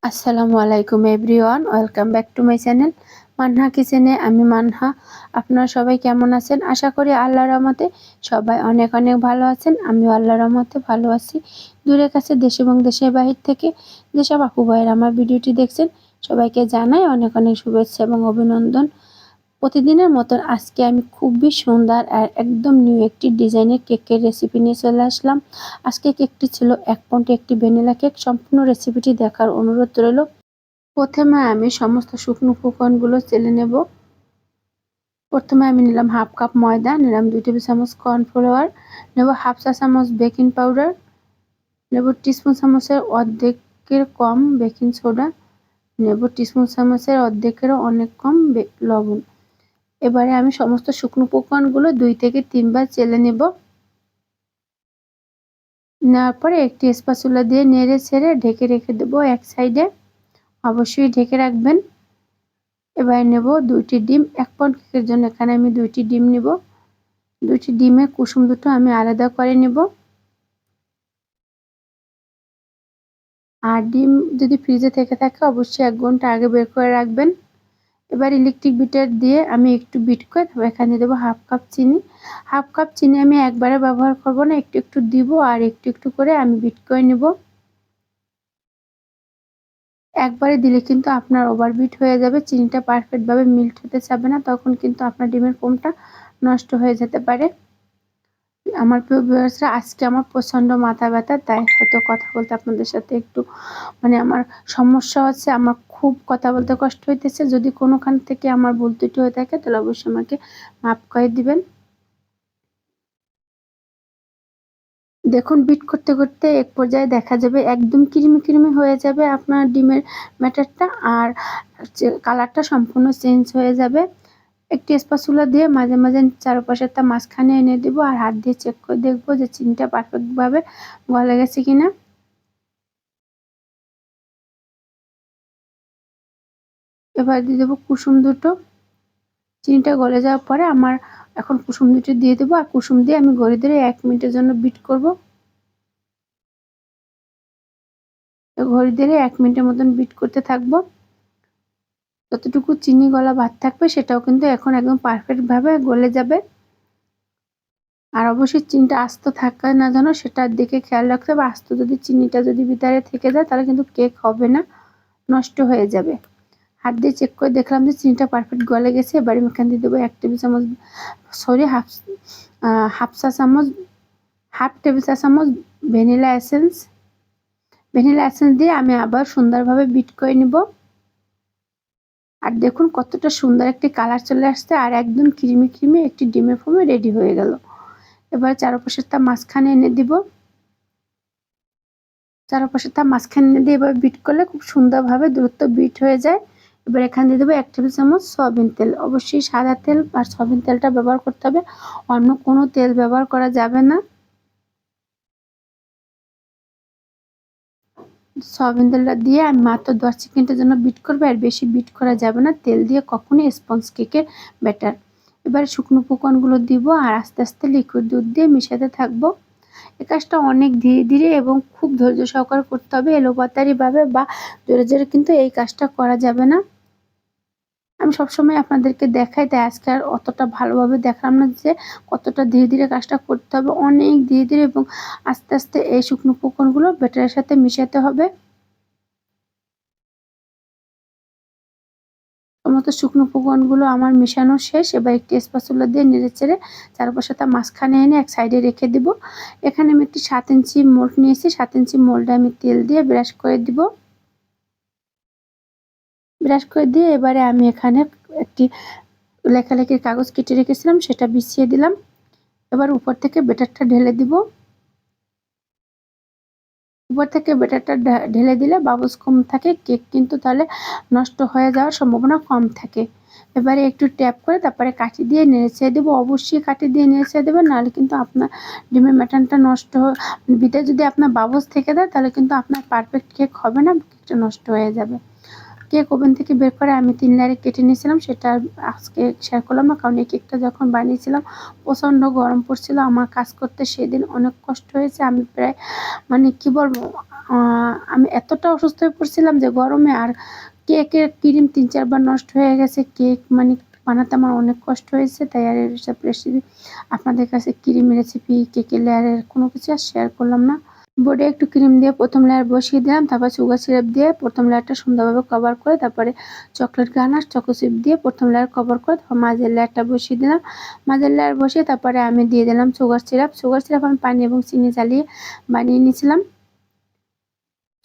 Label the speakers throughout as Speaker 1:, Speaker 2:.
Speaker 1: আসসালামু আলাইকুম everyone, welcome back to my channel Manha কিচেনে। আমি মানহা। আপনারা সবাই কেমন আছেন? আশা করি আল্লাহর রহমতে সবাই অনেক অনেক ভালো আছেন। আমিও আল্লাহর রহমতে ভালো আছি। দূরের কাছে, দেশ এবং দেশের বাহির থেকে যেসব আপু ভাইয়েরা আমার ভিডিওটি দেখছেন, সবাইকে জানাই অনেক অনেক শুভেচ্ছা এবং অভিনন্দন। প্রতিদিনের মতন আজকে আমি খুবই সুন্দর আর একদম নিউ একটি ডিজাইনের কেকের রেসিপি নিয়ে চলে আসলাম। আজকে কেকটি ছিল 1 পাউন্ড একটি ভ্যানিলা কেক। সম্পূর্ণ রেসিপিটি দেখার অনুরোধ রইল। প্রথমে আমি সমস্ত শুকনো উপকরণগুলো চেলে নেব। প্রথমে আমি নিলাম হাফ কাপ ময়দা, নিলাম 2 টেবিল চামচ কর্নফ্লাওয়ার, নেব হাফ চা চামচ বেকিং পাউডার, নেব টিস্পুন চামচের অর্ধেকের কম বেকিং সোডা, নেব টিস্পুন চামচের অর্ধেকেরও অনেক কম লবণ। এবারে আমি সমস্ত শুকনো উপকরণগুলো 2 থেকে 3 বার চেলে নেব। নেওয়ার পরে একটি স্প্যাচুলা দিয়ে নেড়ে ছেড়ে ঢেকে রেখে দেবো এক সাইডে। অবশ্যই ঢেকে রাখবেন। এবার নেব 2টি ডিম। 1 পাউন্ড কেকের জন্য এখানে আমি 2টি ডিম নেব। 2টি ডিমের কুসুম দুটো আমি আলাদা করে নেব। আর ডিম যদি ফ্রিজে থেকে থাকে অবশ্যই 1 ঘন্টা আগে বের করে রাখবেন। এবার ইলেকট্রিক বিটার দিয়ে আমি একটু বিট করে তারপর এখানে দেবো হাফ কাপ চিনি। হাফ কাপ চিনি আমি একবারে ব্যবহার করব না, একটু একটু দিব আর একটু একটু করে আমি বিট করে নেব। একবারে দিলে কিন্তু আপনার ওভারবিট হয়ে যাবে, চিনিটা পারফেক্টভাবে মেল্ট হতে চাবে না, তখন কিন্তু আপনার ডিমের ফোমটা নষ্ট হয়ে যেতে পারে। আমার প্রিয় ভিউয়ার্সরা, আজকে আমার প্রচণ্ড মাথা ব্যথা, তাই হয়তো কথা বলতে আপনাদের সাথে একটু আমার সমস্যা হচ্ছে। আমার খুব কথা বলতে কষ্ট হইতেছে। যদি কোনোখান থেকে আমার ভুল ত্রুটি হয়ে থাকে তাহলে অবশ্যই আমাকে মাফ করে দিবেন। দেখুন, বিট করতে করতে এক পর্যায়ে দেখা যাবে একদম ক্রিমি ক্রিমি হয়ে যাবে আপনার ডিমের ব্যাটারটা, আর কালারটা সম্পূর্ণ চেঞ্জ হয়ে যাবে। একটি স্প্যাচুলা দিয়ে মাঝে মাঝে চারপাশেরটা মাঝখানে এনে দেব আর হাত দিয়ে চেক করে দেখব যে চিনিটা পারফেক্টভাবে গলে গেছে কিনা। এবার দিয়ে দেবো কুসুম দুটো। চিনিটা গলে যাওয়ার পরে আমার এখন কুসুম দুটো দিয়ে দেবো, আর কুসুম দিয়ে আমি ঘড়ি ধরে 1 মিনিটের জন্য বিট করব। ঘড়ি ধরে 1 মিনিটের মতন বিট করতে থাকবো। যতটুকু চিনি গলা ভাত থাকবে সেটাও কিন্তু এখন একদম পারফেক্টভাবে গলে যাবে। আর অবশ্যই চিনিটা আস্ত থাকে না যেন, সেটার দিকে খেয়াল রাখতে হবে। আস্ত যদি চিনিটা যদি ভিতরে থেকে যায় তাহলে কিন্তু কেক হবে না, নষ্ট হয়ে যাবে। হাত দিয়ে চেক করে দেখলাম যে চিনিটা পারফেক্ট গলে গেছে। এবার আমি এখান দিয়ে দেবো 1 টেবিল চামচ হাফ টেবিল চা চামচ ভ্যানিলা এসেন্স। ভ্যানিলা এসেন্স দিয়ে আমি আবার সুন্দরভাবে বিট করে নিব। আর দেখুন কতটা সুন্দর একটি কালার চলে আসছে, আর একদম ক্রিমি ক্রিমি একটি ডিমের ফোমে রেডি হয়ে গেল। এবার চারপাশেরটা মাঝখানে এনে দিব। চারপাশেরটা মাঝখানে এনে দিয়ে এবার বিট করলে খুব সুন্দরভাবে দ্রুত বিট হয়ে যায়। এবার এখানে দিয়ে দেবো 1 টেবিল চামচ সয়াবিন তেল। অবশ্যই সাদা তেল আর সয়াবিন তেলটা ব্যবহার করতে হবে, অন্য কোনো তেল ব্যবহার করা যাবে না। সয়াবিন তেলটা দিয়ে আমি মাত্র 10 সেকেন্ডের জন্য বিট করবো, আর বেশি বিট করা যাবে না। তেল দিয়ে কখনোই স্পঞ্জ কেকের ব্যাটার। এবার শুকনো উপকরণগুলো দিব আর আস্তে আস্তে লিকুইড দুধ দিয়ে মিশাতে থাকবো। এই কাজটা অনেক ধীরে ধীরে এবং খুব ধৈর্য সহকারে করতে হবে। এলোপাতাড়িভাবে বা জোরে জোরে কিন্তু এই কাজটা করা যাবে না। আমি সবসময় আপনাদেরকে দেখাই, তাই আজকে আর অতটা ভালোভাবে দেখালাম না যে কতটা ধীরে ধীরে কাজটা করতে হবে। অনেক ধীরে ধীরে এবং আস্তে আস্তে এই শুকনো উপকরণগুলো ব্যাটারের সাথে মিশাতে হবে। সমস্ত শুকনো উপকরণগুলো আমার মেশানো শেষ। এবার একটি স্প্যাচুলা দিয়ে নেড়েচেড়ে চারপাশে মাঝখানে এনে এক সাইডে রেখে দিব। এখানে আমি একটি 7 ইঞ্চি মোল্ড নিয়েছি। 7 ইঞ্চি মোল্ডে আমি তেল দিয়ে ব্রাশ করে দিব। ব্রাশ করে দিয়ে এবারে আমি এখানে একটি লেখালেখির কাগজ কেটে রেখেছিলাম, সেটা বিছিয়ে দিলাম। এবার উপর থেকে ব্যাটারটা ঢেলে দিব। উপর থেকে ব্যাটারটা ঢেলে দিলে বাবলস কম থাকে, কেক কিন্তু তাহলে নষ্ট হয়ে যাওয়ার সম্ভাবনা কম থাকে। এবারে একটু ট্যাপ করে তারপরে কাঠি দিয়ে নেড়েচেড়ে দেবো। অবশ্যই কাঠি দিয়ে নেড়েচেড়ে দেবেন, নাহলে কিন্তু আপনার ডিমের ব্যাটারটা নষ্ট ভিতরে যদি আপনার বাবলস থেকে দেয় তাহলে কিন্তু আপনার পারফেক্ট কেক হবে না, কেকটা নষ্ট হয়ে যাবে। কেক ওভেন থেকে বের করে আমি 3 লেয়ারে কেটে নিয়েছিলাম, সেটা আজকে শেয়ার করলাম না, কারণ এই কেকটা যখন বানিয়েছিলাম প্রচণ্ড গরম পড়ছিল। আমার কাজ করতে সেদিন অনেক কষ্ট হয়েছে। আমি প্রায় কি বলবো, আমি এতটা অসুস্থ হয়ে পড়ছিলাম যে গরমে, আর কেকের ক্রিম ৩-৪ বার নষ্ট হয়ে গেছে। কেক মানে বানাতে আমার অনেক কষ্ট হয়েছে, তাই আর এসব রেসিপি আপনাদের কাছে ক্রিম রেসিপি, কেকের লেয়ারের কোনো কিছু আর শেয়ার করলাম না। বোর্ডে একটু ক্রিম দিয়ে প্রথম লেয়ার বসিয়ে দিলাম, তারপর সুগার সিরাপ দিয়ে প্রথম লেয়ারটা সুন্দরভাবে কভার করে, তারপরে চকলেট গানাশ চকো চিপ দিয়ে প্রথম লেয়ার কভার করে, তারপর মাঝের লেয়ারটা বসিয়ে দিলাম। মাঝের লেয়ার বসিয়ে তারপরে আমি দিয়ে দিলাম সুগার সিরাপ আমি পানি এবং চিনি জ্বালিয়ে বানিয়ে নিয়েছিলাম।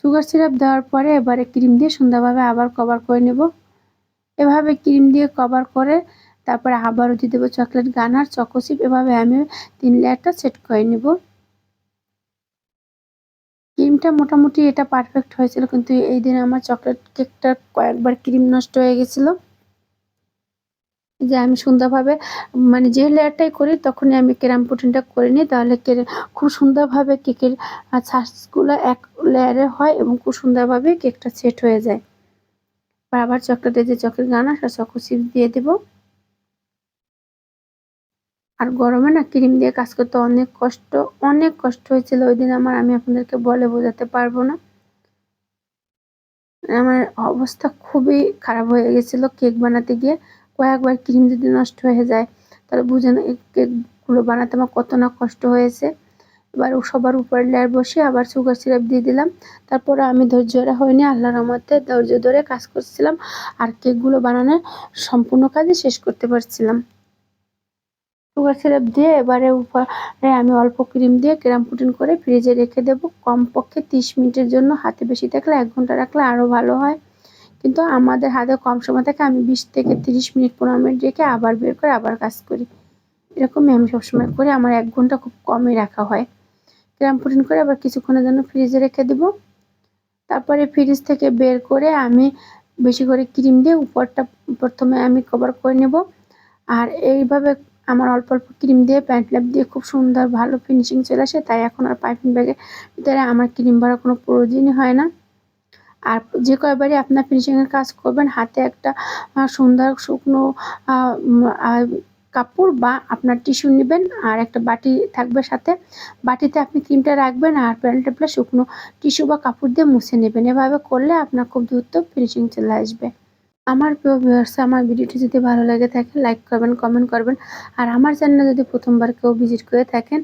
Speaker 1: সুগার সিরাপ দেওয়ার পরে এবারে ক্রিম দিয়ে সুন্দরভাবে আবার কভার করে নেব। এভাবে ক্রিম দিয়ে কভার করে তারপরে আবারও দিয়ে দেবো চকলেট গানাশ চকো চিপ। এভাবে আমি 3 লেয়ারটা সেট করে নেব। ক্রিমটা মোটামুটি এটা পারফেক্ট হয়েছিল, কিন্তু এই দিন আমার চকলেট কেকটা কয়েকবার ক্রিম নষ্ট হয়ে গেছিলো। যে আমি সুন্দরভাবে মানে যে লেয়ারটাই করি তখনই আমি ক্রাম পুডিংটা করে নিই, তাহলে খুব সুন্দরভাবে কেকের ছাঁচগুলো এক লেয়ারে হয় এবং খুব সুন্দরভাবে কেকটা সেট হয়ে যায়। আবার চকলেট গানাশ আর চকো চিপস দিয়ে দেবো। আর গরমে না ক্রিম দিয়ে কাজ করতে অনেক কষ্ট হয়েছিল ওই দিন আমার, আমি আপনাদেরকে বলে বোঝাতে পারবো না। আমার অবস্থা খুবই খারাপ হয়ে গেছিল কেক বানাতে গিয়ে। কয়েকবার ক্রিম যদি নষ্ট হয়ে যায় তাহলে বুঝেন এই কেকগুলো বানাতে আমার কত না কষ্ট হয়েছে। এবার সবার উপরে লেয়ার বসিয়ে আবার সুগার সিরাপ দিয়ে দিলাম। তারপরে আমি ধৈর্যরা হয়নি, আল্লাহর রহমতে ধৈর্য ধরে কাজ করছিলাম আর কেকগুলো বানানোর সম্পূর্ণ কাজই শেষ করতে পারছিলাম। সুগার সিরাপ দিয়ে এবারে উপরে আমি অল্প ক্রিম দিয়ে ক্রাম পুডিং করে ফ্রিজে রেখে দেব কমপক্ষে 30 মিনিটের জন্য। হাতে বেশি থাকলে 1 ঘন্টা রাখলে আরও ভালো হয়, কিন্তু আমাদের হাতে কম সময় থাকে, আমি 20 থেকে 30 মিনিট 15 মিনিট রেখে আবার বের করে আবার কাজ করি। এরকমই আমি সবসময় করি, আমার 1 ঘন্টা খুব কমই রাখা হয়। ক্রাম পুডিং করে আবার কিছুক্ষণের জন্য ফ্রিজে রেখে দেব। তারপরে ফ্রিজ থেকে বের করে আমি বেশি করে ক্রিম দিয়ে উপরটা প্রথমে আমি কভার করে নেব। আর এইভাবে আমার অল্প অল্প ক্রিম দিয়ে প্যান্ট ল্যাপ দিয়ে খুব সুন্দর ভালো ফিনিশিং চলে আসে, তাই এখন আর পাইপিং ব্যাগের ভিতরে আমার ক্রিম ভরার কোনো প্রয়োজনই হয় না। আর যে কয়বারই আপনার ফিনিশিংয়ের কাজ করবেন হাতে একটা সুন্দর শুকনো কাপড় বা আপনার টিস্যু নেবেন, আর একটা বাটি থাকবে সাথে, বাটিতে আপনি ক্রিমটা রাখবেন আর প্যান্ট টেপটা শুকনো টিস্যু বা কাপড় দিয়ে মুছে নেবেন। এভাবে করলে আপনার খুব দ্রুত ফিনিশিং চলে আসবে। আমার প্রিয় ভিউয়ার্স, আমার ভিডিওটি যদি ভালো লেগে থাকে লাইক করবেন, কমেন্ট করবেন। আর আমার চ্যানেলে যদি প্রথমবার কেউ ভিজিট করে থাকেন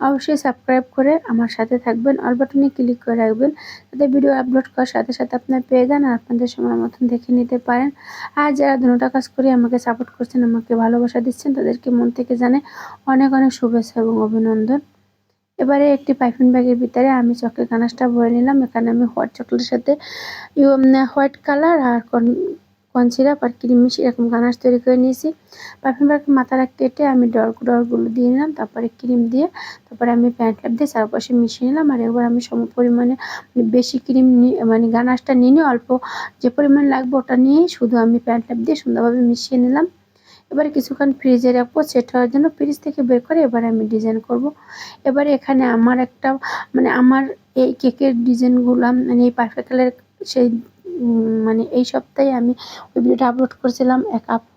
Speaker 1: অবশ্যই সাবস্ক্রাইব করে আমার সাথে থাকবেন, অল বাটনে ক্লিক করে রাখবেন, যাতে ভিডিও আপলোড করার সাথে সাথে আপনারা পেয়ে যান আর আপনাদের সময় মতন দেখে নিতে পারেন। আর যারা দুটোটা কাজ করে আমাকে সাপোর্ট করছেন, আমাকে ভালোবাসা দিচ্ছেন, তাদেরকে মন থেকে জানাই অনেক অনেক শুভেচ্ছা এবং অভিনন্দন। এবারে একটি পাইপিং ব্যাগের ভিতরে আমি চকলেট গানাশটা ভরে নিলাম। এখানে আমি হোয়াইট চকলেটের সাথে হোয়াইট কালার আর কর্ন সিরাপ আর ক্রিম মিশিয়ে এরকম গানাশ তৈরি করে নিয়েছি। পাইপিং ব্যাগের মাথাটা কেটে আমি ডরগুলো দিয়ে নিলাম, তারপরে ক্রিম দিয়ে তারপরে আমি প্যান্ট ল্যাপ দিয়ে চারপাশে মিশিয়ে নিলাম। আর এবার আমি সম পরিমাণে বেশি ক্রিম মানে গানাশটা নিয়ে অল্প যে পরিমাণ লাগবে ওটা নিয়েই শুধু আমি প্যান্ট ল্যাপ দিয়ে সুন্দরভাবে মিশিয়ে নিলাম। এবারে কিছুক্ষণ ফ্রিজে রাখবো সেট হওয়ার জন্য। ফ্রিজ থেকে বের করে এবারে আমি ডিজাইন করব। এবারে এখানে আমার একটা মানে আমার এই কেকের ডিজাইনগুলো মানে এই পারফেক্ট কালারের সেই মানে এই সপ্তাহে আমি ওই ভিডিওটা আপলোড করেছিলাম। এক আপু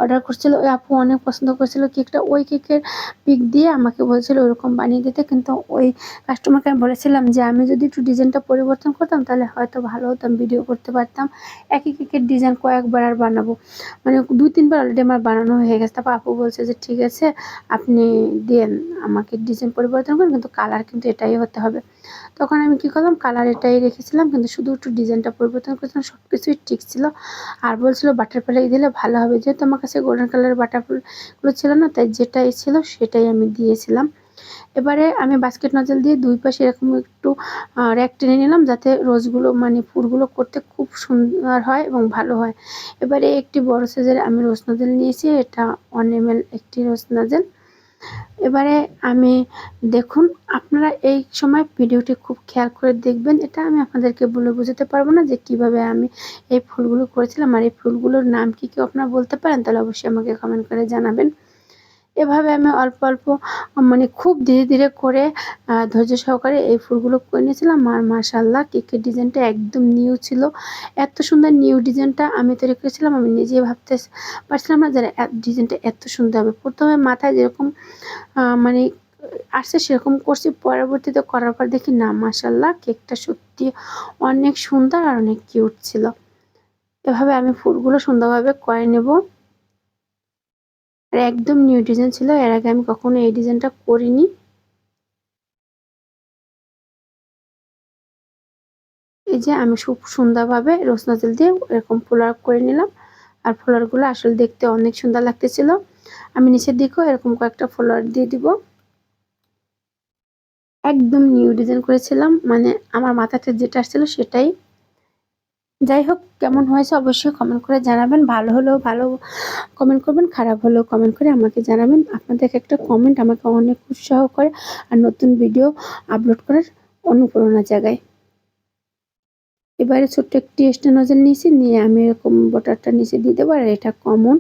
Speaker 1: অর্ডার করছিল, ওই আপু অনেক পছন্দ করেছিল কেকটা, ওই কেকের পিক দিয়ে আমাকে বলছিল ওরকম বানিয়ে দিতে, কিন্তু ওই কাস্টমারকে আমি বলেছিলাম যে আমি যদি একটু ডিজাইনটা পরিবর্তন করতাম তাহলে হয়তো ভালো হতো, আমি ভিডিও করতে পারতাম। একই কেকের ডিজাইন কয়েকবার আর বানাবো, মানে 2-3 বার অলরেডি আমার বানানো হয়ে গেছে। তারপর আপু বলছে যে ঠিক আছে আপনি দেন আমাকে ডিজাইন পরিবর্তন করেন, কিন্তু কালার কিন্তু এটাই হতে হবে। তখন আমি কি করলাম, কালার এটাই রেখেছিলাম, কিন্তু শুধু একটু ডিজাইনটা পরিবর্তন করেছিলাম, সব কিছুই ঠিক ছিল। আর বলছিল বাটারফ্লাই দিলে ভালো হবে, যেহেতু আমার কাছে গোল্ডেন কালারের বাটারফ্লাইগুলো ছিল না, তাই যেটাই ছিল সেটাই আমি দিয়েছিলাম। এবারে আমি বাস্কেট নজল দিয়ে দুই পাশে এরকম একটু র্যাক টেনে নিলাম, যাতে রোজগুলো মানে ফুলগুলো করতে খুব সুন্দর হয় এবং ভালো হয়। এবারে একটি বড় সাইজের আমি রোজ নজল নিয়েছি, এটা 1 ml একটি রোজ নজল। এবারে আমি দেখুন, আপনারা এই সময় ভিডিওটি খুব খেয়াল করে দেখবেন। এটা আমি আপনাদেরকে বলে বোঝাতে পারবো না যে কিভাবে আমি এই ফুলগুলো করেছিলাম, আর এই ফুলগুলোর নাম কি আপনারা বলতে পারেন তাহলে অবশ্যই আমাকে কমেন্ট করে জানাবেন। এভাবে আমি অল্প অল্প মানে খুব ধীরে ধীরে করে ধৈর্য সহকারে এই ফুলগুলো করে নিয়েছিলাম। আর মাশাআল্লাহ কেকের ডিজাইনটা একদম নিউ ছিল। এত সুন্দর নিউ ডিজাইনটা আমি তৈরি করেছিলাম, আমি নিজেই ভাবতে পারছিলাম না যে ডিজাইনটা এত সুন্দর হবে। প্রথমে মাথায় যেরকম মানে আসছে সেরকম করছি। পরবর্তীতে করার পর দেখি না, মাশাআল্লাহ কেকটা সত্যি অনেক সুন্দর আর অনেক কিউট ছিল। এভাবে আমি ফুলগুলো সুন্দরভাবে করে নেব। আর একদম নিউ ডিজাইন ছিল, এর আগে আমি কখনো এই ডিজাইনটা করিনি। এই যে আমি খুব সুন্দরভাবে রোজ নজল দিয়ে এরকম ফ্লাওয়ার করে নিলাম। আর ফ্লাওয়ারগুলো আসলে দেখতে অনেক সুন্দর লাগতেছিল। আমি নিচের দিকেও এরকম কয়েকটা ফ্লাওয়ার দিয়ে দিব। একদম নিউ ডিজাইন করেছিলাম, মানে আমার মাথাতে যেটা আসছিল সেটাই। যাই হোক, কেমন হয়েছে অবশ্যই কমেন্ট করে জানাবেন। ভালো হলেও ভালো কমেন্ট করবেন, খারাপ হলেও কমেন্ট করে আমাকে জানাবেন। আপনাদের একটা কমেন্ট আমাকে অনেক উৎসাহ করে আর নতুন ভিডিও আপলোড করার অনুপ্রেরণা জাগায়। এবারে ছোট্ট একটি এক্সট্রা নজল নিয়েছি, নিয়ে আমি এরকম বর্ডারটা নিচে দিয়ে দেবো। আর এটা কমন।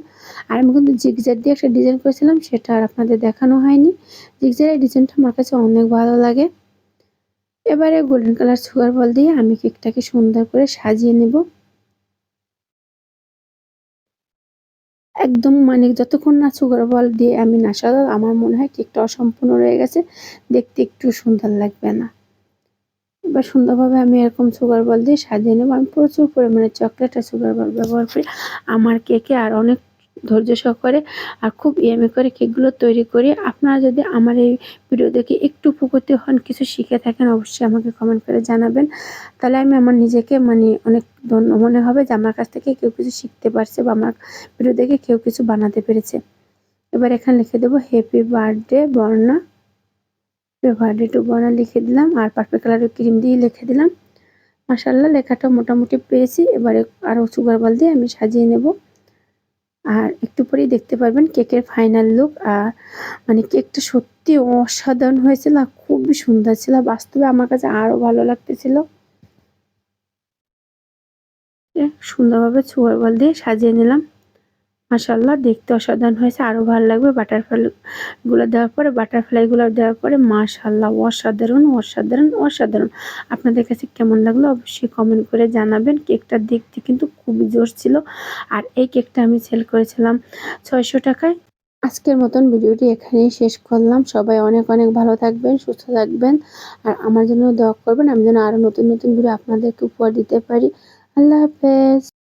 Speaker 1: আর আমি কিন্তু জিগজ্যাগ দিয়ে একটা ডিজাইন করেছিলাম, সেটা আর আপনাদের দেখানো হয়নি। জিগজ্যাগের ডিজাইনটা আমার কাছে অনেক ভালো লাগে। এবারে গোল্ডেন কালার সুগার বল দিয়ে আমি কেকটাকে সুন্দর করে সাজিয়ে নেব। একদম মানে যতক্ষণ না সুগার বল দিয়ে আমি না সাজাবো, আমার মনে হয় কেকটা অসম্পূর্ণ রয়ে গেছে, দেখতে একটু সুন্দর লাগবে না। এবার সুন্দরভাবে আমি এরকম সুগার বল দিয়ে সাজিয়ে নেব। আমি প্রচুর পরিমাণে চকলেট আর সুগার বল ব্যবহার করি আমার কেকে, আর অনেক ধৈর্য সহকারে আর খুব ইয়ামি করে কেকগুলো তৈরি করি। আপনারা যদি আমার এই ভিডিও দেখে একটু উপকৃত হন, কিছু শিখে থাকেন, অবশ্যই আমাকে কমেন্ট করে জানাবেন। তাহলে আমি আমার নিজেকে মানে অনেক ধন্য মনে হবে যে আমার কাছ থেকে কেউ কিছু শিখতে পারছে বা আমার ভিডিও দেখে কেউ কিছু বানাতে পেরেছে। এবার এখানে লিখে দেবো happy birthday Barna. Birthday to বর্ণা লিখে দিলাম, আর পার্পল কালারের ক্রিম দিয়ে লিখে দিলাম। মাশাআল্লাহ লেখাটা মোটামুটি পেরেছি। এবারে আরও সুগার বল দিয়ে আমি সাজিয়ে নেব। আর একটু পরেই দেখতে পারবেন কেকের ফাইনাল লুক। আর মানে কেকটা সত্যি অসাধারণ হয়েছিল, খুবই সুন্দর ছিল। বাস্তবে আমার কাছে আরো ভালো লাগতেছিল। সুন্দরভাবে সুগার বল দিয়ে সাজিয়ে নিলাম। মাশাআল্লাহ দেখতে অসাধারণ হয়েছে, আরো ভালো লাগবে বাটারফ্লাই গুলো দেওয়ার পরে মাশাআল্লাহ অসাধারণ অসাধারণ অসাধারণ। আপনাদের কাছে কেমন লাগলো অবশ্যই কমেন্ট করে জানাবেন। কেকটা দেখতে কিন্তু খুবই জোশ ছিল। আর এই কেকটা আমি সেল করেছিলাম 600 টাকায়। আজকের মতন ভিডিওটি এখানেই শেষ করলাম। সবাই অনেক অনেক ভালো থাকবেন, সুস্থ থাকবেন, আর আমার জন্য দোয়া করবেন আমি যেন আরো নতুন নতুন ভিডিও আপনাদেরকে উপহার দিতে পারি। আল্লাহ হাফেজ।